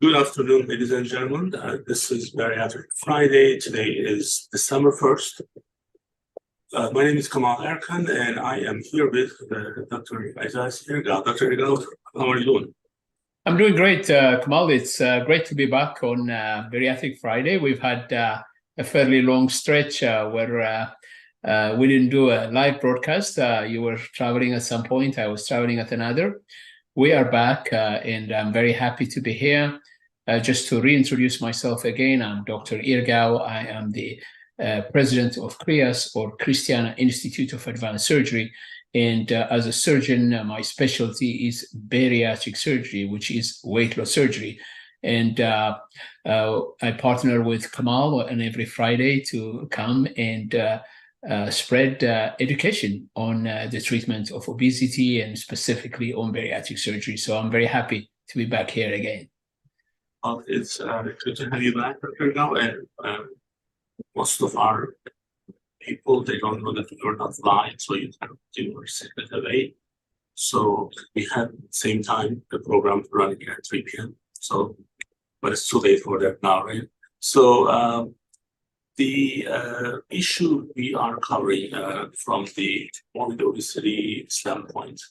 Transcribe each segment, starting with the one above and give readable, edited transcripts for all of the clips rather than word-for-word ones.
Good afternoon, ladies and gentlemen. This is Bariatric Friday. Today is December 1st. My name is Kemal Erkan, and I am here with Dr. Isaias Irgau. Dr. Irgau, how are you doing? I'm doing great, Kemal. It's great to be back on Bariatric Friday. We've had a fairly long stretch where we didn't do a live broadcast. You were traveling at some point. I was traveling at another. We are back, and I'm very happy to be here. Just to reintroduce myself again, I'm Dr. Irgau. I am the president of CHRIAS, or Christiana Institute of Advanced Surgery. And as a surgeon, my specialty is bariatric surgery, which is weight loss surgery. And I partner with Kemal on every Friday to come and spread education on the treatment of obesity and specifically on bariatric surgery. So I'm very happy to be back here again. It's good to have you back, Dr. Irgau. And most of our people, they don't know that you're not live, so you were second away. So we had same time the program running at 3 p.m. So, but it's too late for that now, right? So the issue we are covering from the morbid obesity standpoint,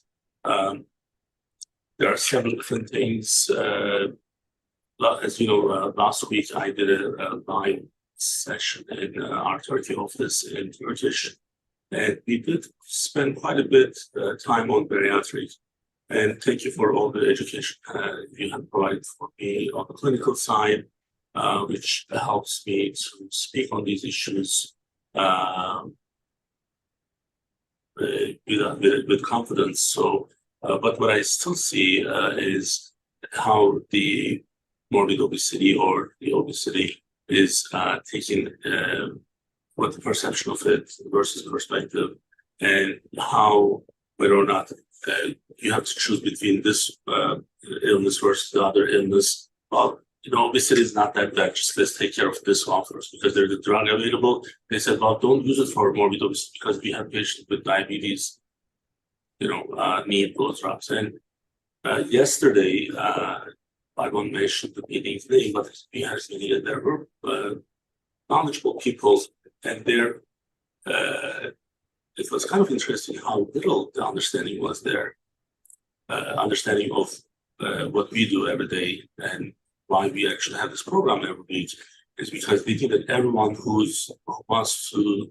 there are several different things. As you know, last week I did a live session in our Turkey office in Turkish, and we did spend quite a bit time on bariatric. And thank you for all the education you have provided for me on the clinical side, which helps me to speak on these issues with confidence. So, but what I still see is how the morbid obesity or the obesity is taking what the perception of it versus perspective, and how whether or not you have to choose between this illness versus the other illness. Well, you know, obesity is not that bad. Just let's take care of this one first because there's a drug available. They said, well, don't use it for morbid obesity because we have patients with diabetes, need those drugs. And yesterday, I won't mention the meeting's name, but we had a meeting and there were knowledgeable people, and there it was kind of interesting how little the understanding was there, understanding of what we do every day and why we actually have this program every week is because we think that everyone who wants to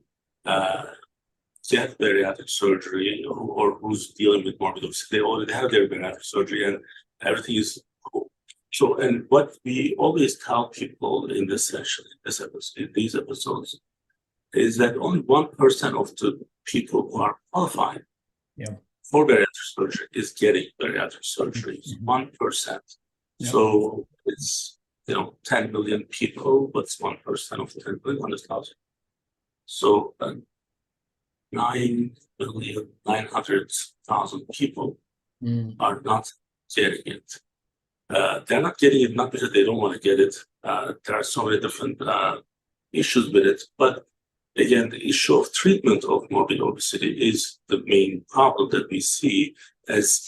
get bariatric surgery or who's dealing with morbid obesity, they already have their bariatric surgery and everything is cool. So, and what we always tell people in this session, in these episodes, is that only 1% of the people who are qualified for bariatric surgery is getting bariatric surgery. 1%. Yeah. So it's 10 million people. What's 1% of 10 million? 100,000. So 9,900,000 people are not getting it. They're not getting it not because they don't want to get it. There are so many different issues with it. But again, the issue of treatment of morbid obesity is the main problem that we see as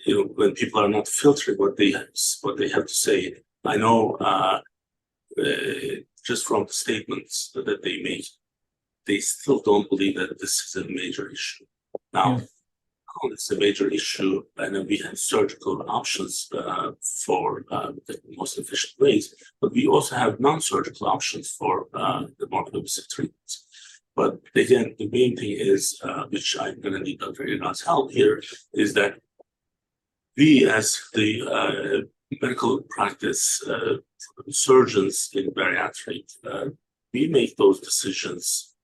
when people are not filtering what they have to say. I know just from the statements that they make, they still don't believe that this is a major issue. Now, it's a major issue, and then we have surgical options for the most efficient ways, but we also have non-surgical options for the morbid obesity treatments. But again, the main thing is, which I'm going to need Dr. Irgau's help here, is that we as the medical practice surgeons in bariatric, we make those decisions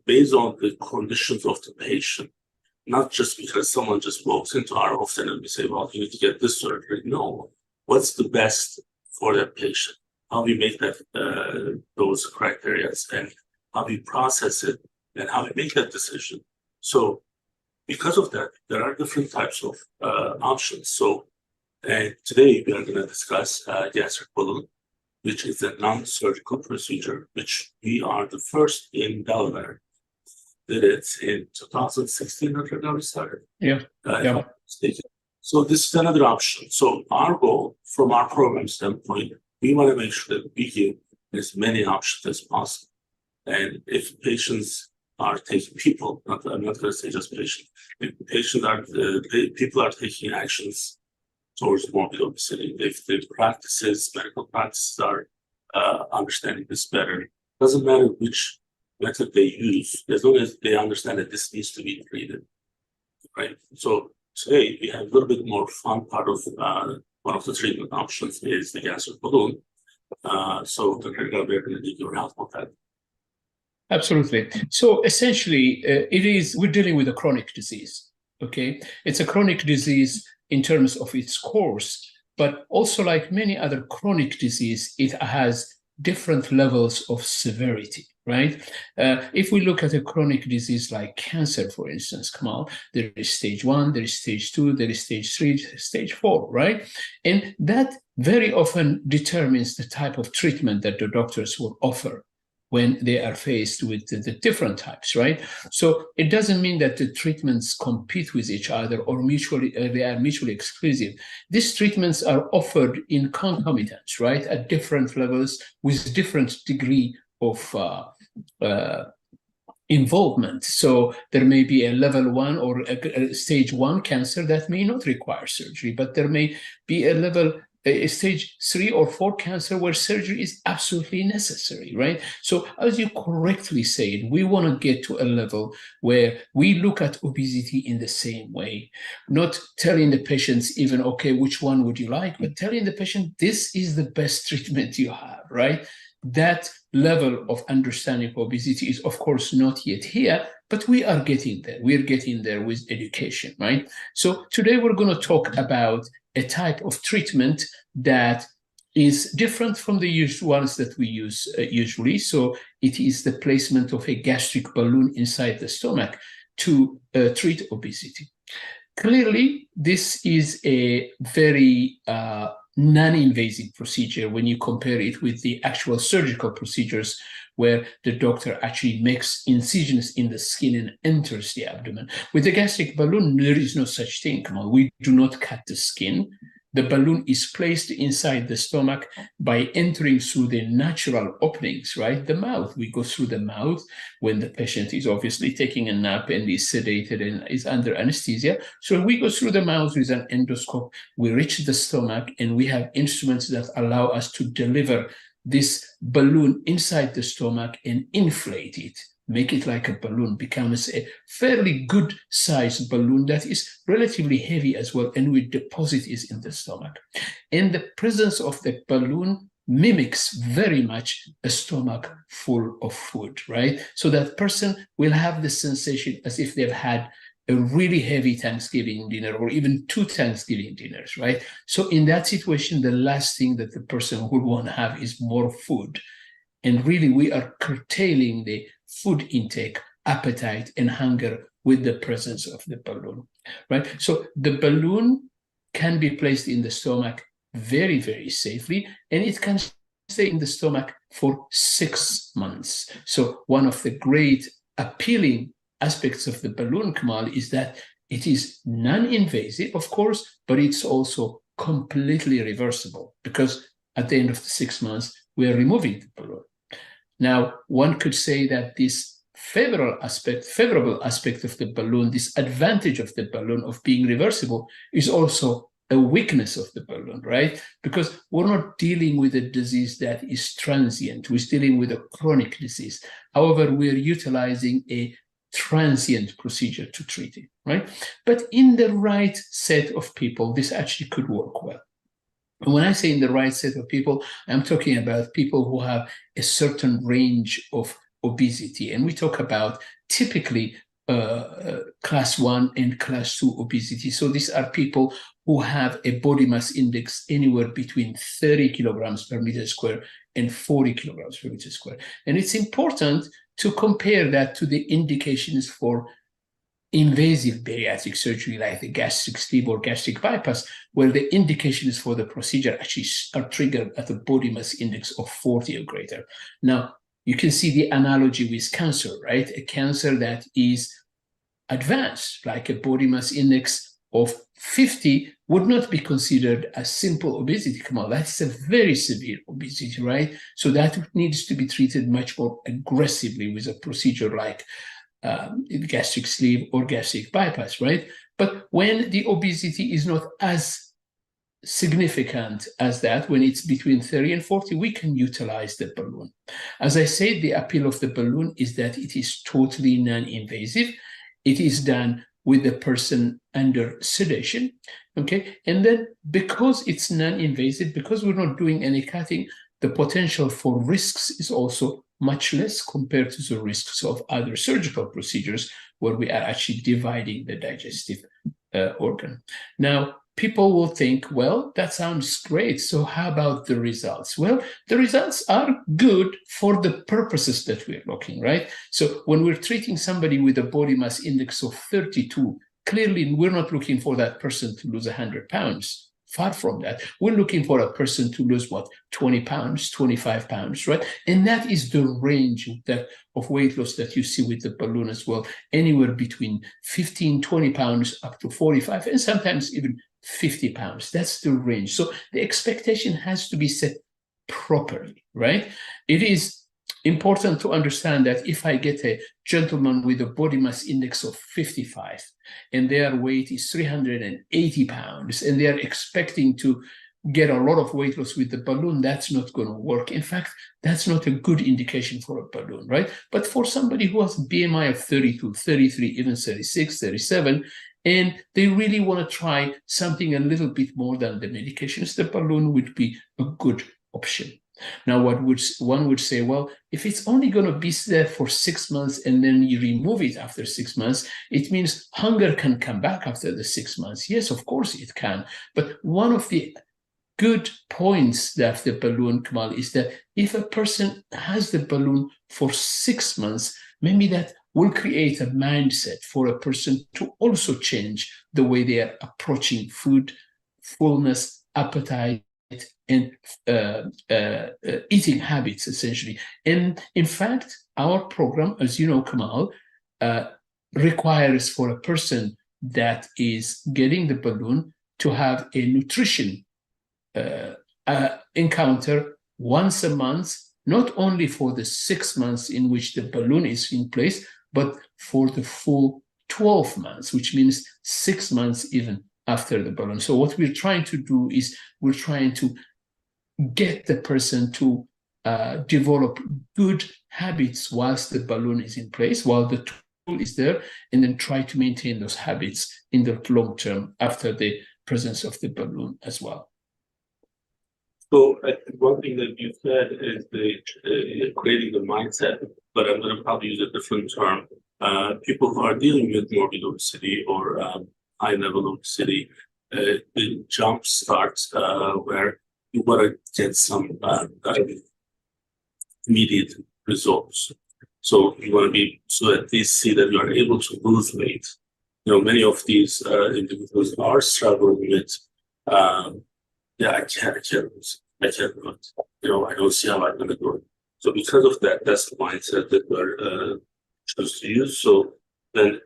based on the conditions of the patient. Not just because someone just walks into our office and we say, well, you need to get this surgery. No, what's the best for that patient? How we make that those criteria and how we process it and how we make that decision. So because of that, there are different types of options. So today we are going to discuss gastric balloon, which is a non-surgical procedure, which we are the first in Delaware. Did it in 2016, we started. Yeah. So this is another option. So our goal from our program standpoint, we want to make sure that we give as many options as possible. And if patients are taking I'm not going to say just patients, if people are taking actions towards morbid obesity, if the medical practices are understanding this better, doesn't matter which method they use, as long as they understand that this needs to be treated, right? So today we have a little bit more fun part of one of the treatment options is the gastric balloon. So Dr. Ergau, we're going to need your help on that. Absolutely. So essentially, we're dealing with a chronic disease, okay? It's a chronic disease in terms of its course, but also like many other chronic disease, it has different levels of severity, right? If we look at a chronic disease like cancer, for instance, Kemal, there is stage 1, there is stage 2, there is stage 3, stage 4, right? And that very often determines the type of treatment that the doctors will offer when they are faced with the different types, right? So it doesn't mean that the treatments compete with each other or they are mutually exclusive. These treatments are offered in concomitance, right, at different levels with different degree of involvement. So there may be a level 1 or a stage 1 cancer that may not require surgery, but there may be a stage 3 or 4 cancer where surgery is absolutely necessary, right? So as you correctly said, we want to get to a level where we look at obesity in the same way, not telling the patients even, okay, which one would you like, but telling the patient, this is the best treatment you have, right? That level of understanding of obesity is, of course, not yet here, but we are getting there. We're getting there with education, right? So today we're going to talk about a type of treatment that is different from the usual ones that we use usually. So it is the placement of a gastric balloon inside the stomach to treat obesity. Clearly, this is a very non-invasive procedure when you compare it with the actual surgical procedures where the doctor actually makes incisions in the skin and enters the abdomen. With the gastric balloon, there is no such thing. We do not cut the skin. The balloon is placed inside the stomach by entering through the natural openings, right? The mouth. We go through the mouth when the patient is obviously taking a nap and is sedated and is under anesthesia. So we go through the mouth with an endoscope. We reach the stomach and we have instruments that allow us to deliver this balloon inside the stomach and inflate it. Make it like a balloon, becomes a fairly good sized balloon that is relatively heavy as well, and we deposit it in the stomach. And the presence of the balloon mimics very much a stomach full of food, right? So that person will have the sensation as if they've had a really heavy Thanksgiving dinner or even 2 Thanksgiving dinners, right? So in that situation, the last thing that the person would want to have is more food. And really, we are curtailing the food intake, appetite, and hunger with the presence of the balloon, right? So the balloon can be placed in the stomach very, very safely, and it can stay in the stomach for 6 months. So one of the great appealing aspects of the balloon, Kemal, is that it is non-invasive, of course, but it's also completely reversible because at the end of the 6 months, we are removing the balloon. Now, one could say that this favorable aspect of the balloon, this advantage of the balloon of being reversible, is also a weakness of the balloon, right? Because we're not dealing with a disease that is transient. We're dealing with a chronic disease. However, we're utilizing a transient procedure to treat it, right? But in the right set of people, this actually could work well. And when I say in the right set of people, I'm talking about people who have a certain range of obesity. And we talk about typically class 1 and class 2 obesity. So these are people who have a body mass index anywhere between 30 kilograms per meter square and 40 kilograms per meter square. And it's important to compare that to the indications for invasive bariatric surgery like the gastric sleeve or gastric bypass, where the indications for the procedure actually are triggered at a body mass index of 40 or greater. Now, you can see the analogy with cancer, right? A cancer that is advanced, like a body mass index of 50, would not be considered a simple obesity, Kamal. That's a very severe obesity, right? So that needs to be treated much more aggressively with a procedure like gastric sleeve or gastric bypass, right? But when the obesity is not as significant as that, when it's between 30 and 40, we can utilize the balloon. As I said, the appeal of the balloon is that it is totally non-invasive. It is done with the person under sedation, okay? And then because it's non-invasive, because we're not doing any cutting, the potential for risks is also much less compared to the risks of other surgical procedures where we are actually dividing the digestive organ. Now, people will think, well, that sounds great. So how about the results? Well, the results are good for the purposes that we're looking, right? So when we're treating somebody with a body mass index of 32, clearly we're not looking for that person to lose 100 pounds. Far from that. We're looking for a person to lose, what, 20 pounds, 25 pounds, right? And that is the range of weight loss that you see with the balloon as well, anywhere between 15, 20 pounds up to 45, and sometimes even 50 pounds. That's the range. So the expectation has to be set properly, right? It is important to understand that if I get a gentleman with a body mass index of 55 and their weight is 380 pounds and they are expecting to get a lot of weight loss with the balloon, that's not going to work. In fact, that's not a good indication for a balloon, right? But for somebody who has a BMI of 32, 33, even 36, 37, and they really want to try something a little bit more than the medications, the balloon would be a good option. Now, one would say, well, if it's only going to be there for 6 months and then you remove it after 6 months, it means hunger can come back after the 6 months. Yes, of course it can. But one of the good points of the balloon, Kamal, is that if a person has the balloon for 6 months, maybe that will create a mindset for a person to also change the way they are approaching food, fullness, appetite, and eating habits, essentially. And in fact, our program, as you know, Kamal, requires for a person that is getting the balloon to have a nutrition encounter once a month, not only for the 6 months in which the balloon is in place, but for the full 12 months, which means 6 months even after the balloon. So what we're trying to do is we're trying to get the person to develop good habits whilst the balloon is in place, while the tool is there, and then try to maintain those habits in the long term after the presence of the balloon as well. So I think one thing that you said is creating the mindset, but I'm going to probably use a different term. People who are dealing with morbid obesity or high-level obesity, the jump starts where you want to get some immediate results. So you want to be so at least see that you are able to lose weight. You know, many of these individuals are struggling with, I can't do it. You know, I don't see how I'm going to do it. So because of that, that's the mindset that we're choose to use. So then,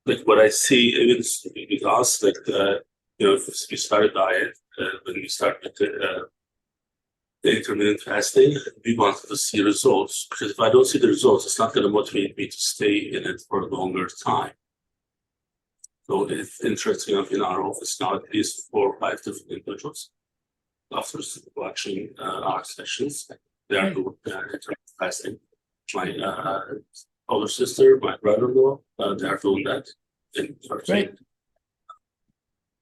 like what I see, even with us, like you know, if we start a diet, when we start with the intermittent fasting, we want to see results, because if I don't see the results, it's not going to motivate me to stay in it for a longer time. So it's interesting enough, in our office now, at least 4 or 5 different individuals, after watching our sessions, they are doing intermittent fasting. My older sister, my brother-in-law, they are doing that. Right.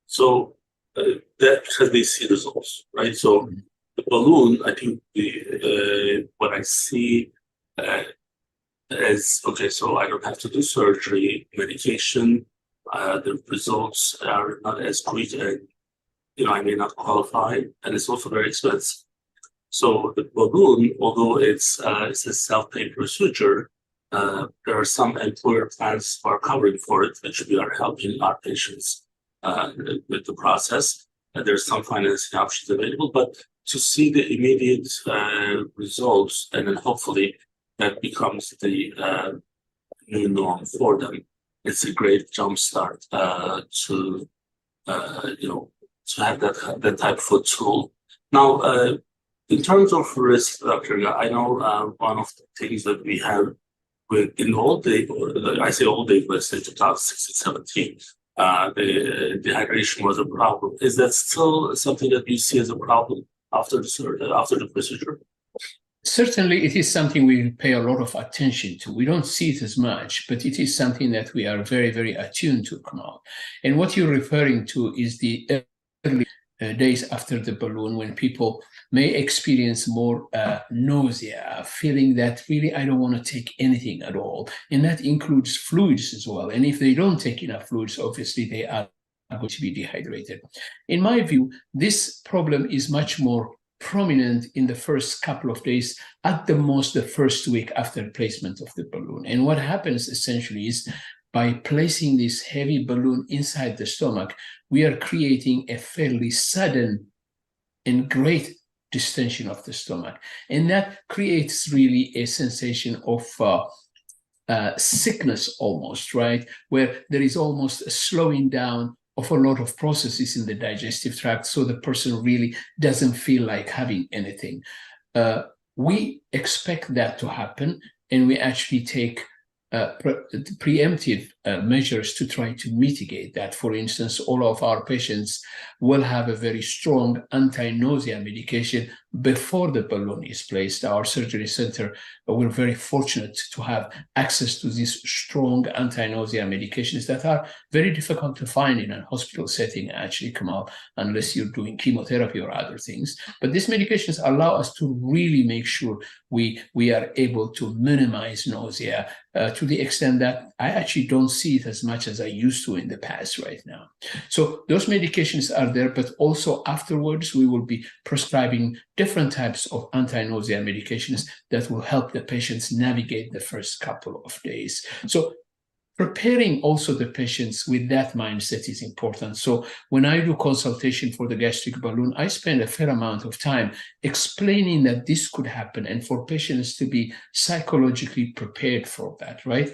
So that because they see results, right? So the balloon, I think what I see is, okay, so I don't have to do surgery, medication, the results are not as quick, and you know, I may not qualify, and it's also very expensive. So the balloon, although it's a self-pay procedure, there are some employer plans who are covering for it, which we are helping our patients with the process. There's some financing options available, but to see the immediate results, and then hopefully that becomes the new norm for them, it's a great jumpstart to to have that type of a tool. Now, in terms of risk, Dr. I know one of the things that we have in old days, I say old days, let's say 2016, 17, the dehydration was a problem. Is that still something that you see as a problem after the procedure? Certainly, it is something we pay a lot of attention to. We don't see it as much, but it is something that we are very, very attuned to, Kemal. And what you're referring to is the early days after the balloon, when people may experience more nausea, feeling that really I don't want to take anything at all. And that includes fluids as well. And if they don't take enough fluids, obviously they are going to be dehydrated. In my view, this problem is much more prominent in the first couple of days, at the most the first week after placement of the balloon. And what happens essentially is, by placing this heavy balloon inside the stomach, we are creating a fairly sudden and great distension of the stomach. And that creates really a sensation of sickness almost, right? Where there is almost a slowing down of a lot of processes in the digestive tract, so the person really doesn't feel like having anything. We expect that to happen, and we actually take preemptive measures to try to mitigate that. For instance, all of our patients will have a very strong anti-nausea medication before the balloon is placed. Our surgery center, we're very fortunate to have access to these strong anti-nausea medications that are very difficult to find in a hospital setting, actually, Kemal, unless you're doing chemotherapy or other things. But these medications allow us to really make sure we are able to minimize nausea to the extent that I actually don't see it as much as I used to in the past right now. So those medications are there, but also afterwards we will be prescribing different types of anti-nausea medications that will help the patients navigate the first couple of days. So preparing also the patients with that mindset is important. So when I do consultation for the gastric balloon, I spend a fair amount of time explaining that this could happen, and for patients to be psychologically prepared for that, right?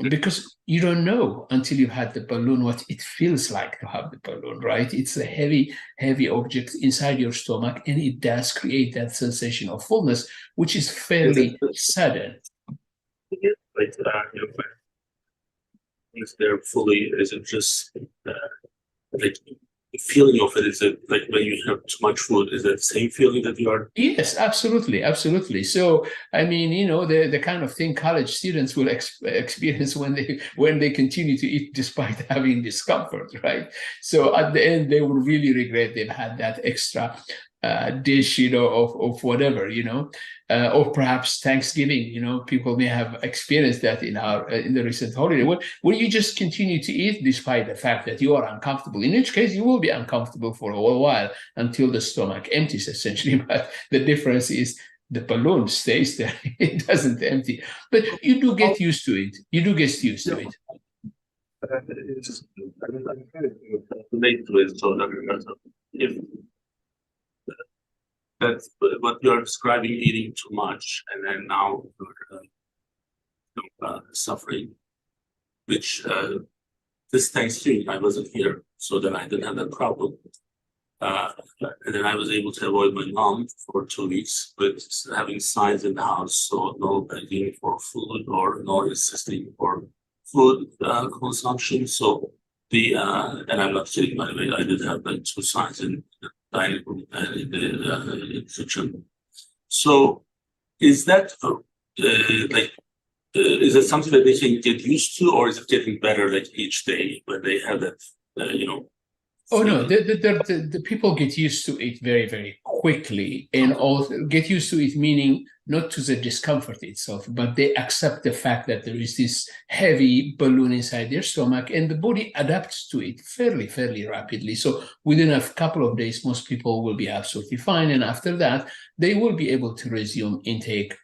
Because you don't know until you've had the balloon what it feels like to have the balloon, right? It's a heavy, heavy object inside your stomach, and it does create that sensation of fullness, which is fairly sudden. Is there fully, is it just like the feeling of it? Is it like when you have too much food, is that the same feeling that you are? Yes, absolutely, absolutely. So I mean, the kind of thing college students will experience when they continue to eat despite having discomfort, right? So at the end they will really regret they've had that extra dish, of whatever, or perhaps Thanksgiving. People may have experienced that in the recent holiday, where you just continue to eat despite the fact that you are uncomfortable. In which case, you will be uncomfortable for a while until the stomach empties, essentially. But the difference is the balloon stays there; it doesn't empty. But you do get used to it. You do get used to it. I'm kind of relate to it. So if that's what you're describing, eating too much, and then now you're suffering, which this Thanksgiving I wasn't here, so then I didn't have that problem. And then I was able to avoid my mom for 2 weeks with having signs in the house, so no begging for food or no insisting for food consumption. So and I'm not kidding, by the way, I did have like 2 signs in the dining room and in the kitchen. So is that is it something that they can get used to, or is it getting better like each day when they have that, Oh no, the people get used to it very, very quickly, and also get used to it, meaning not to the discomfort itself, but they accept the fact that there is this heavy balloon inside their stomach, and the body adapts to it fairly, fairly rapidly. So within a couple of days, most people will be absolutely fine, and after that, they will be able to resume intake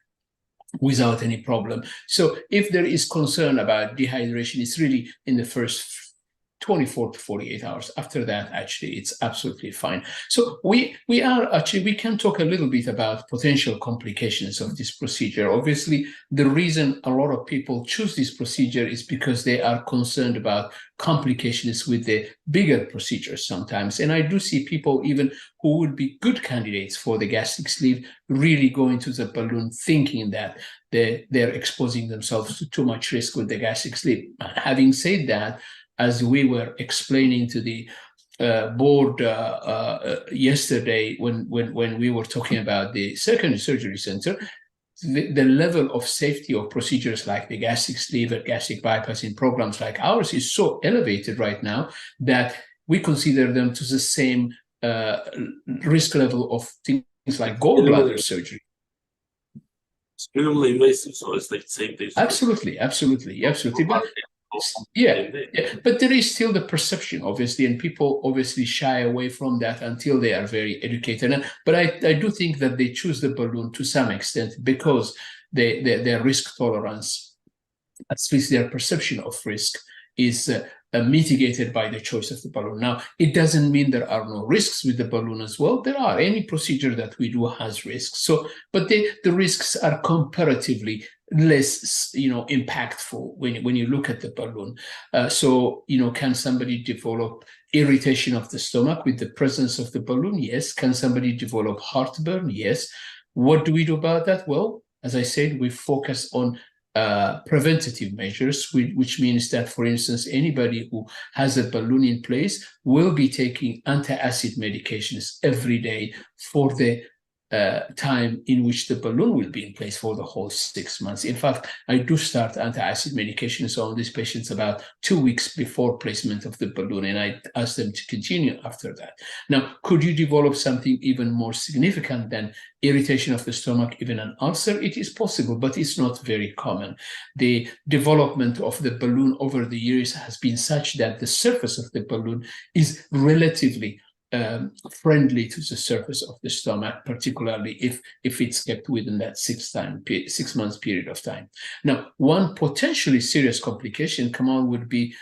without any problem. So if there is concern about dehydration, it's really in the first 24 to 48 hours. After that, actually, it's absolutely fine. So we can talk a little bit about potential complications of this procedure. Obviously, the reason a lot of people choose this procedure is because they are concerned about complications with the bigger procedures sometimes. And I do see people even who would be good candidates for the gastric sleeve really go into the balloon thinking that they're exposing themselves to too much risk with the gastric sleeve. Having said that, as we were explaining to the board yesterday when we were talking about the secondary surgery center, the level of safety of procedures like the gastric sleeve and gastric bypass in programs like ours is so elevated right now that we consider them to the same risk level of things like gallbladder surgery. It's minimally invasive, so it's like the same thing. Absolutely. But yeah, but there is still the perception, obviously, and people obviously shy away from that until they are very educated. But I do think that they choose the balloon to some extent because their risk tolerance, at least their perception of risk, is mitigated by the choice of the balloon. Now, it doesn't mean there are no risks with the balloon as well. There are. Any procedure that we do has risks. So, but the risks are comparatively less, impactful when you look at the balloon. So, can somebody develop irritation of the stomach with the presence of the balloon? Yes. Can somebody develop heartburn? Yes. What do we do about that? Well, as I said, we focus on preventative measures, which means that, for instance, anybody who has a balloon in place will be taking antacid medications every day for the time in which the balloon will be in place for the whole 6 months. In fact, I do start antacid medications on these patients about 2 weeks before placement of the balloon, and I ask them to continue after that. Now, could you develop something even more significant than irritation of the stomach, even an ulcer? It is possible, but it's not very common. The development of the balloon over the years has been such that the surface of the balloon is relatively friendly to the surface of the stomach, particularly if it's kept within that 6 months period of time. Now, one potentially serious complication, Kemal, would be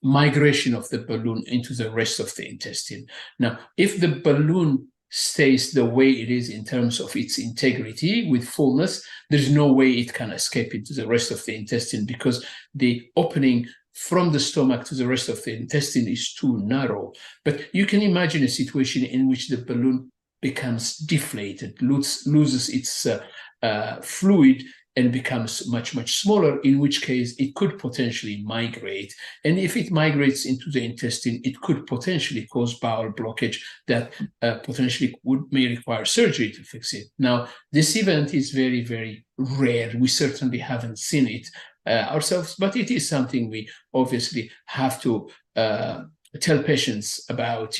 migration of the balloon into the rest of the intestine. Now, if the balloon stays the way it is in terms of its integrity with fullness, there's no way it can escape into the rest of the intestine because the opening from the stomach to the rest of the intestine is too narrow. But you can imagine a situation in which the balloon becomes deflated, loses its fluid and becomes much, much smaller, in which case it could potentially migrate. And if it migrates into the intestine, it could potentially cause bowel blockage that potentially may require surgery to fix it. Now, this event is very, very rare. We certainly haven't seen it ourselves, but it is something we obviously have to tell patients about,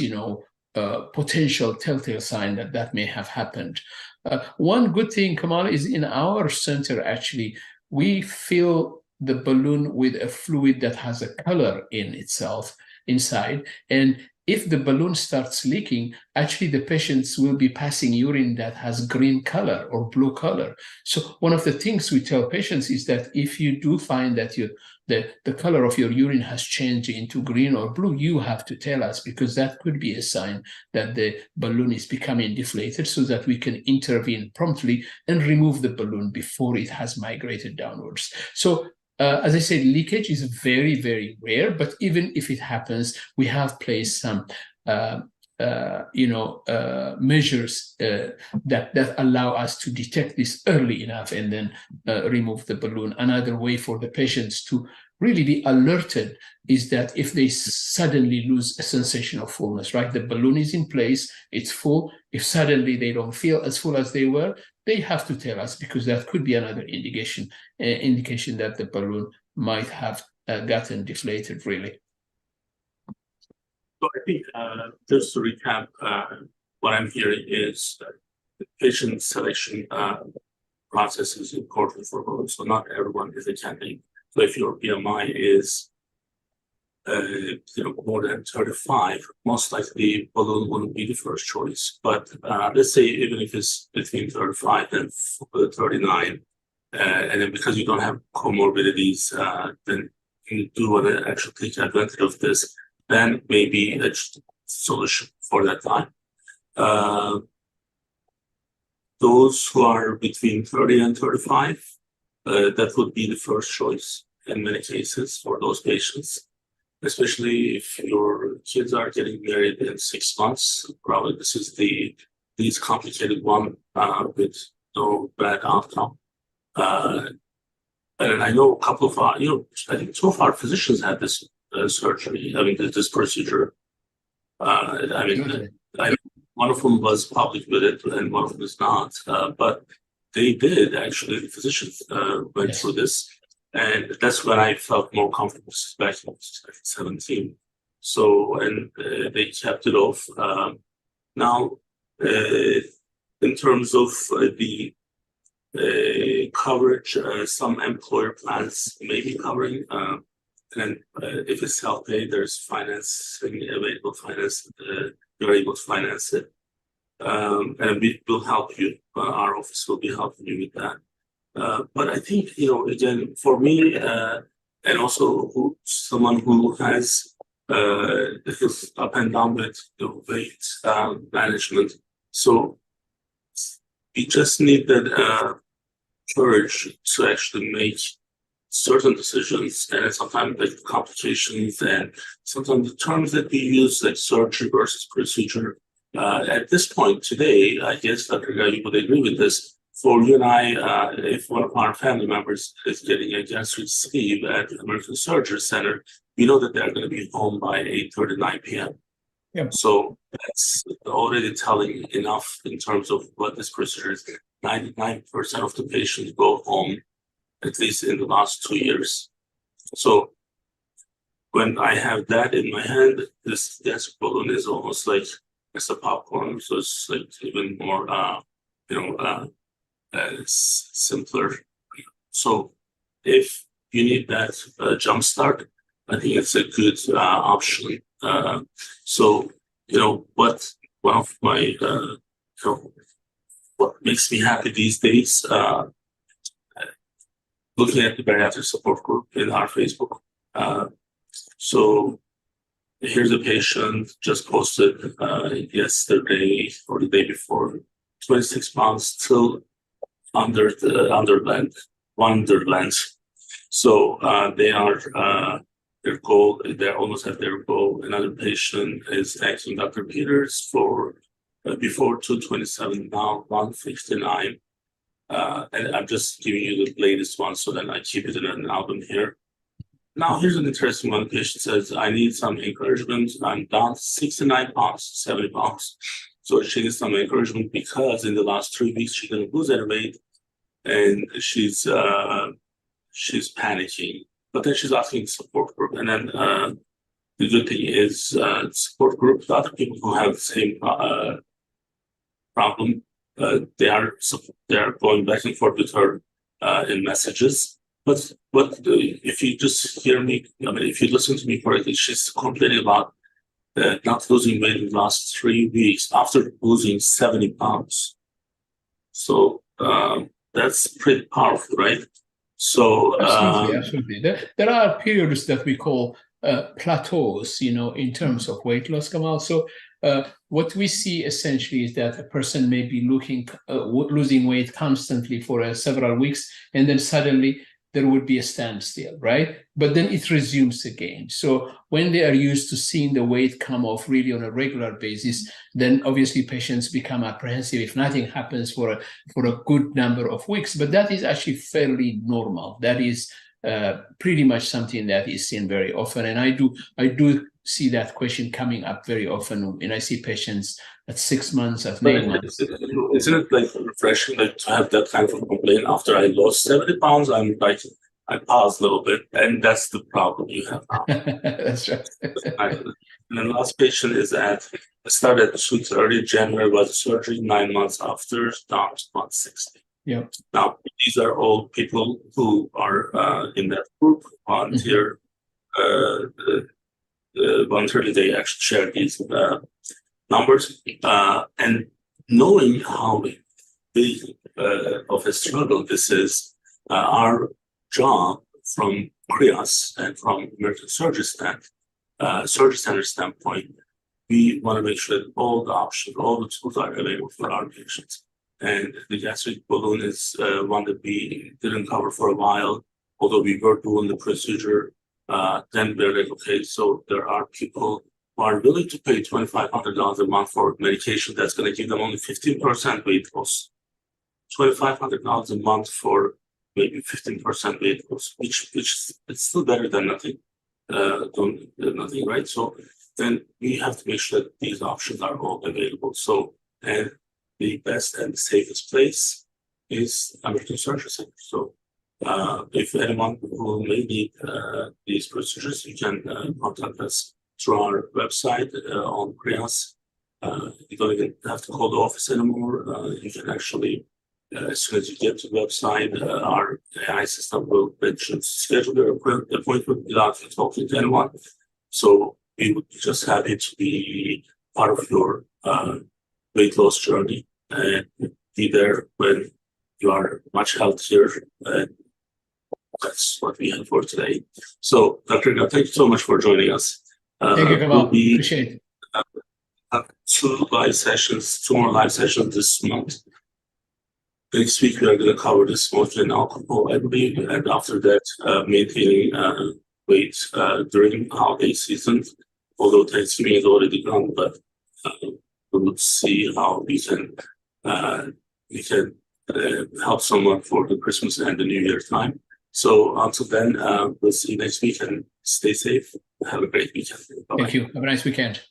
potential telltale sign that may have happened. One good thing, Kemal, is in our center, actually, we fill the balloon with a fluid that has a color in itself inside. And if the balloon starts leaking, actually the patients will be passing urine that has green color or blue color. So one of the things we tell patients is that if you do find that the color of your urine has changed into green or blue, you have to tell us, because that could be a sign that the balloon is becoming deflated, so that we can intervene promptly and remove the balloon before it has migrated downwards. So as I said, leakage is very, very rare, but even if it happens, we have placed some measures that allow us to detect this early enough and then remove the balloon. Another way for the patients to really be alerted is that if they suddenly lose a sensation of fullness, right? The balloon is in place, it's full. If suddenly they don't feel as full as they were, they have to tell us, because that could be another indication that the balloon might have gotten deflated, really. So I think just to recap, what I'm hearing is that the patient selection process is important for balloon. So not everyone is a candidate. So if your BMI is more than 35, most likely balloon wouldn't be the first choice. But let's say even if it's between 35 and 39, and then because you don't have comorbidities, then you do want to actually take advantage of this, then maybe a solution for that time. Those who are between 30 and 35, that would be the first choice in many cases for those patients, especially if your kids are getting married in 6 months. Probably this is the least complicated one with no bad outcome. And I know a couple of our, I think 2 of our physicians had this surgery. I mean, this procedure. One of them was public with it, and one of them is not. But they did actually. The physicians went through this, and that's when I felt more comfortable back in 2017. So, and they kept it off. Now, in terms of the coverage, some employer plans may be covering, and if it's self-pay, there's financing available. You're able to finance it, and we will help you. Our office will be helping you with that. But I think again, for me, and also someone who has is up and down with weight management, so we just need that courage to actually make certain decisions, and sometimes like complications, and sometimes the terms that we use, like surgery versus procedure. At this point today, I guess Dr. Irgau, you would agree with this. For you and I, if one of our family members is getting a gastric sleeve at the American Surgery Center, we know that they're going to be home by 8:39 p.m. Yep. So that's already telling enough in terms of what this procedure is. 99% of the patients go home, at least in the last 2 years. So when I have that in my hand, this gastric balloon is almost like it's a popcorn. So it's like even more, simpler. So if you need that jump start, I think it's a good option. So what one of my what makes me happy these days, looking at the bariatric support group in our Facebook. So here's a patient just posted yesterday or the day before, 26 pounds, still under the wonderland. So they are their goal. They almost at their goal. Another patient is thanking Dr. Peters for before 227, now 159. And I'm just giving you the latest one so that I keep it in an album here. Now, here's an interesting one. The patient says, I need some encouragement. I'm down 69 pounds, 70 pounds. So she needs some encouragement because in the last 3 weeks, she didn't lose any weight, and she's panicking. But then she's asking support group. And then the good thing is support group, the other people who have the same problem, they are going back and forth with her in messages. But if you just hear me, if you listen to me correctly, she's complaining about not losing weight in the last 3 weeks after losing 70 pounds. So that's pretty powerful, right? So absolutely. There are periods that we call plateaus, in terms of weight loss, Kemal. So what we see essentially is that a person may be losing weight constantly for several weeks, and then suddenly there would be a standstill, right? But then it resumes again. So when they are used to seeing the weight come off really on a regular basis, then obviously patients become apprehensive if nothing happens for a good number of weeks. But that is actually fairly normal. That is pretty much something that is seen very often. And I do see that question coming up very often when I see patients at 6 months, at 9 months. Isn't it like refreshing to have that kind of complaint after I lost 70 pounds? I'm like, I pause a little bit, and that's the problem you have now. That's right. And the last patient is started 2:30 January was surgery, 9 months after, down to 160. Yeah. Now, these are all people who are in that group, volunteer. Voluntarily, they actually share these numbers, and knowing how big of a struggle this is, our job from CHRIAS and from American Surgery Center standpoint, we want to make sure that all the options, all the tools are available for our patients. And the gastric balloon is one that we didn't cover for a while, although we were doing the procedure. Then we're like, okay, so there are people who are willing to pay $2,500 a month for medication that's going to give them only 15% weight loss. $2,500 a month for maybe 15% weight loss, which it's still better than nothing. Nothing, right? So then we have to make sure that these options are all available. So, and the best and safest place is American Surgery Center. So, if anyone who may need these procedures, you can contact us through our website on CHRIAS. You don't even have to call the office anymore. You can actually, as soon as you get to the website, our AI system will mention schedule your appointment without you talking to anyone. So we would be just happy to be part of your weight loss journey and be there when you are much healthier. And that's what we have for today. So, Dr. Ergau, thank you so much for joining us. Thank you, Kemal. Appreciate it. Two more live sessions this month. Next week, we are going to cover the smoking and alcohol, I believe, and after that, maintaining weight during holiday season. Although Thanksgiving is already gone, but we will see how we can help someone for the Christmas and the New Year time. So until then, we'll see you next week and stay safe. Have a great weekend. Bye-bye. Thank you. Have a nice weekend.